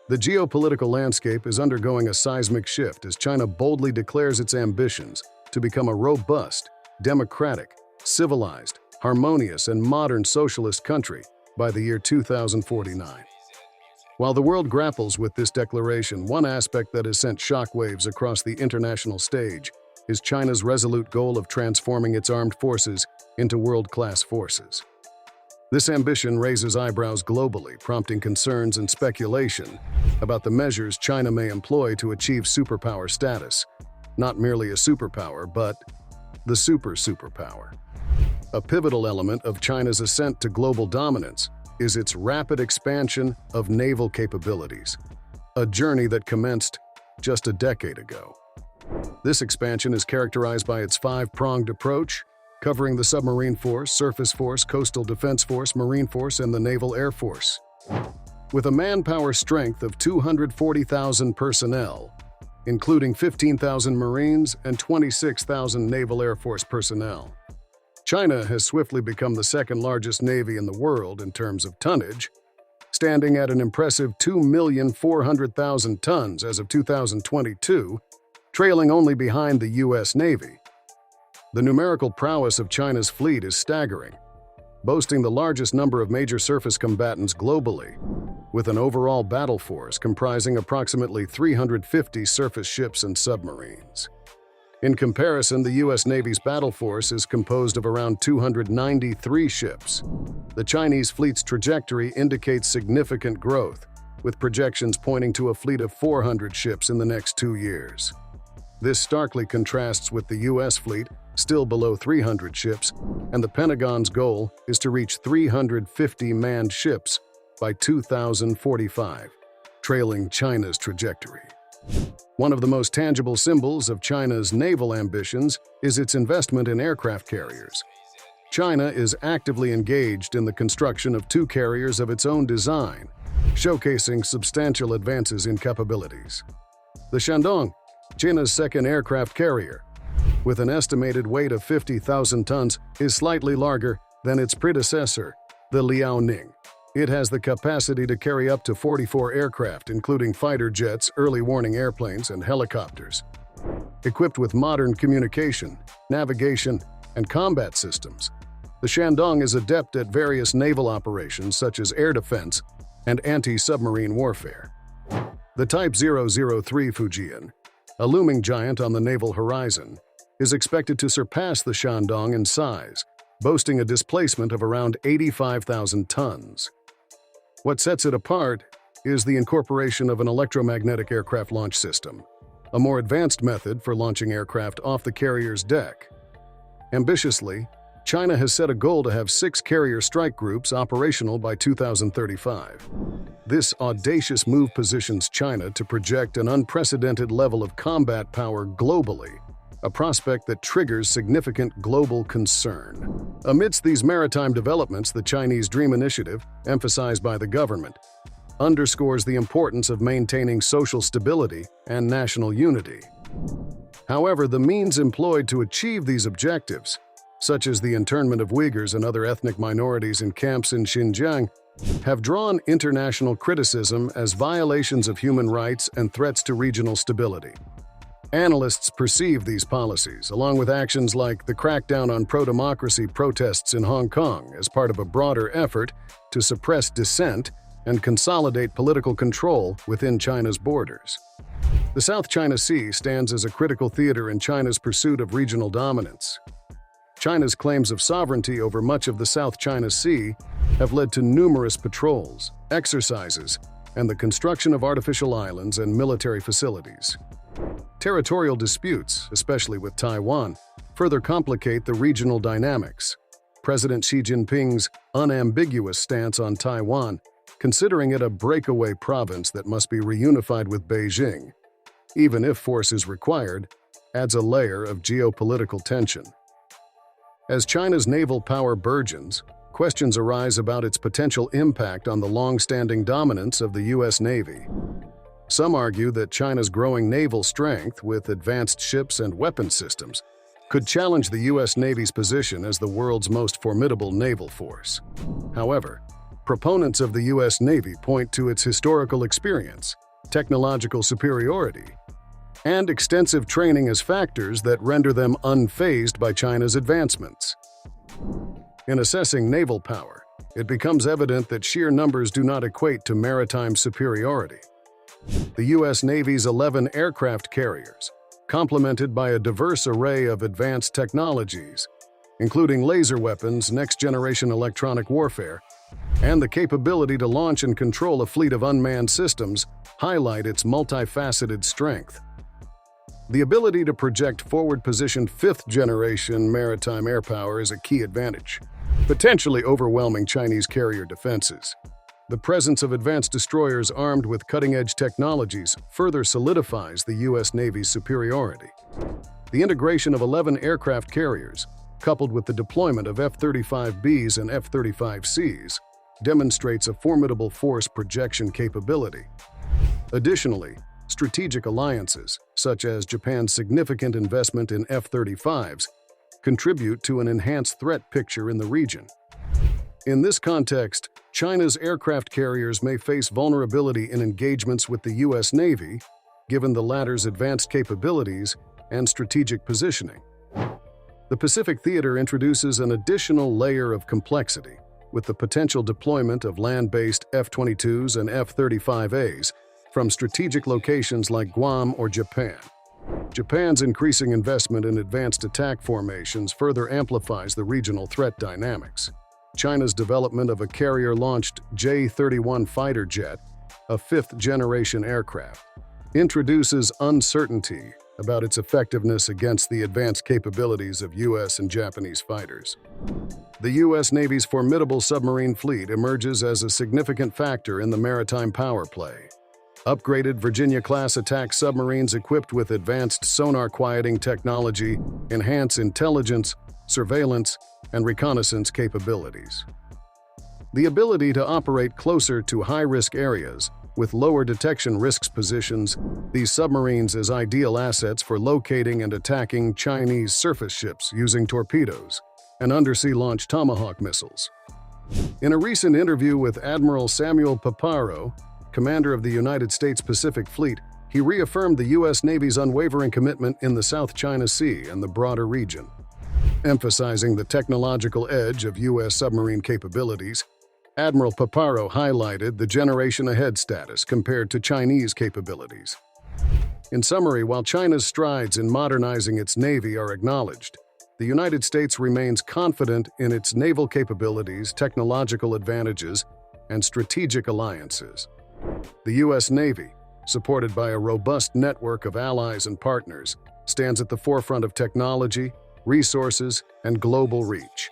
The geopolitical landscape is undergoing a seismic shift as China boldly declares its ambitions to become a robust, democratic, civilized, harmonious, and modern socialist country by the year 2049. While the world grapples with this declaration, one aspect that has sent shockwaves across the international stage is China's resolute goal of transforming its armed forces into world-class forces. This ambition raises eyebrows globally, prompting concerns and speculation about the measures China may employ to achieve superpower status. Not merely a superpower, but the superpower. A pivotal element of China's ascent to global dominance is its rapid expansion of naval capabilities, a journey that commenced just a decade ago. This expansion is characterized by its five-pronged approach, covering the submarine force, surface force, coastal defense force, marine force, and the naval air force. With a manpower strength of 240,000 personnel, including 15,000 Marines and 26,000 Naval Air Force personnel, China has swiftly become the second-largest navy in the world in terms of tonnage, standing at an impressive 2,400,000 tons as of 2022, trailing only behind the U.S. Navy. The numerical prowess of China's fleet is staggering, boasting the largest number of major surface combatants globally, with an overall battle force comprising approximately 350 surface ships and submarines. In comparison, the U.S. Navy's battle force is composed of around 293 ships. The Chinese fleet's trajectory indicates significant growth, with projections pointing to a fleet of 400 ships in the next 2 years. This starkly contrasts with the U.S. fleet, still below 300 ships, and the Pentagon's goal is to reach 350 manned ships by 2045, trailing China's trajectory. One of the most tangible symbols of China's naval ambitions is its investment in aircraft carriers. China is actively engaged in the construction of 2 carriers of its own design, showcasing substantial advances in capabilities. The Shandong, China's second aircraft carrier, with an estimated weight of 50,000 tons, is slightly larger than its predecessor, the Liaoning. It has the capacity to carry up to 44 aircraft, including fighter jets, early warning airplanes, and helicopters. Equipped with modern communication, navigation, and combat systems, the Shandong is adept at various naval operations such as air defense and anti-submarine warfare. The Type 003 Fujian, a looming giant on the naval horizon, is expected to surpass the Shandong in size, boasting a displacement of around 85,000 tons. What sets it apart is the incorporation of an electromagnetic aircraft launch system, a more advanced method for launching aircraft off the carrier's deck. Ambitiously, China has set a goal to have 6 carrier strike groups operational by 2035. This audacious move positions China to project an unprecedented level of combat power globally, a prospect that triggers significant global concern. Amidst these maritime developments, the Chinese Dream Initiative, emphasized by the government, underscores the importance of maintaining social stability and national unity. However, the means employed to achieve these objectives, such as the internment of Uyghurs and other ethnic minorities in camps in Xinjiang, have drawn international criticism as violations of human rights and threats to regional stability. Analysts perceive these policies, along with actions like the crackdown on pro-democracy protests in Hong Kong, as part of a broader effort to suppress dissent and consolidate political control within China's borders. The South China Sea stands as a critical theater in China's pursuit of regional dominance. China's claims of sovereignty over much of the South China Sea have led to numerous patrols, exercises, and the construction of artificial islands and military facilities. Territorial disputes, especially with Taiwan, further complicate the regional dynamics. President Xi Jinping's unambiguous stance on Taiwan, considering it a breakaway province that must be reunified with Beijing, even if force is required, adds a layer of geopolitical tension. As China's naval power burgeons, questions arise about its potential impact on the long-standing dominance of the U.S. Navy. Some argue that China's growing naval strength with advanced ships and weapon systems could challenge the U.S. Navy's position as the world's most formidable naval force. However, Proponents of the U.S. Navy point to its historical experience, technological superiority, and extensive training as factors that render them unfazed by China's advancements. In assessing naval power, it becomes evident that sheer numbers do not equate to maritime superiority. The U.S. Navy's 11 aircraft carriers, complemented by a diverse array of advanced technologies, including laser weapons, next-generation electronic warfare, and the capability to launch and control a fleet of unmanned systems, highlight its multifaceted strength. The ability to project forward-positioned fifth-generation maritime air power is a key advantage, potentially overwhelming Chinese carrier defenses. The presence of advanced destroyers armed with cutting-edge technologies further solidifies the U.S. Navy's superiority. The integration of 11 aircraft carriers, coupled with the deployment of F-35Bs and F-35Cs, demonstrates a formidable force projection capability. Additionally, strategic alliances, such as Japan's significant investment in F-35s, contribute to an enhanced threat picture in the region. In this context, China's aircraft carriers may face vulnerability in engagements with the U.S. Navy, given the latter's advanced capabilities and strategic positioning. The Pacific Theater introduces an additional layer of complexity, with the potential deployment of land-based F-22s and F-35As from strategic locations like Guam or Japan. Japan's increasing investment in advanced attack formations further amplifies the regional threat dynamics. China's development of a carrier-launched J-31 fighter jet, a fifth-generation aircraft, introduces uncertainty about its effectiveness against the advanced capabilities of U.S. and Japanese fighters. The U.S. Navy's formidable submarine fleet emerges as a significant factor in the maritime power play. Upgraded Virginia-class attack submarines equipped with advanced sonar-quieting technology enhance intelligence, surveillance, and reconnaissance capabilities. The ability to operate closer to high-risk areas with lower detection risks positions these submarines as ideal assets for locating and attacking Chinese surface ships using torpedoes and undersea-launched Tomahawk missiles. In a recent interview with Admiral Samuel Paparo, commander of the United States Pacific Fleet, he reaffirmed the U.S. Navy's unwavering commitment in the South China Sea and the broader region. Emphasizing the technological edge of U.S. submarine capabilities, Admiral Paparo highlighted the generation-ahead status compared to Chinese capabilities. In summary, while China's strides in modernizing its Navy are acknowledged, the United States remains confident in its naval capabilities, technological advantages, and strategic alliances. The U.S. Navy, supported by a robust network of allies and partners, stands at the forefront of technology, resources, and global reach.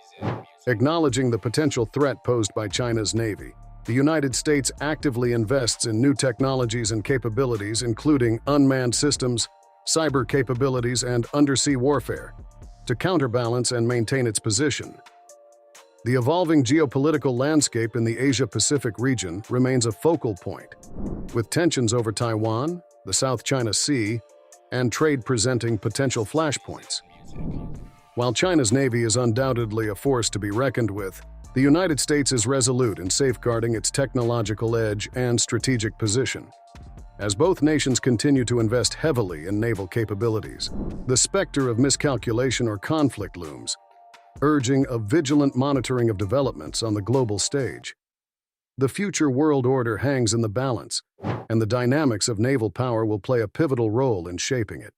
Acknowledging the potential threat posed by China's Navy, the United States actively invests in new technologies and capabilities, including unmanned systems, cyber capabilities, and undersea warfare, to counterbalance and maintain its position. The evolving geopolitical landscape in the Asia-Pacific region remains a focal point, with tensions over Taiwan, the South China Sea, and trade presenting potential flashpoints. While China's Navy is undoubtedly a force to be reckoned with, the United States is resolute in safeguarding its technological edge and strategic position. As both nations continue to invest heavily in naval capabilities, the specter of miscalculation or conflict looms, urging a vigilant monitoring of developments on the global stage. The future world order hangs in the balance, and the dynamics of naval power will play a pivotal role in shaping it.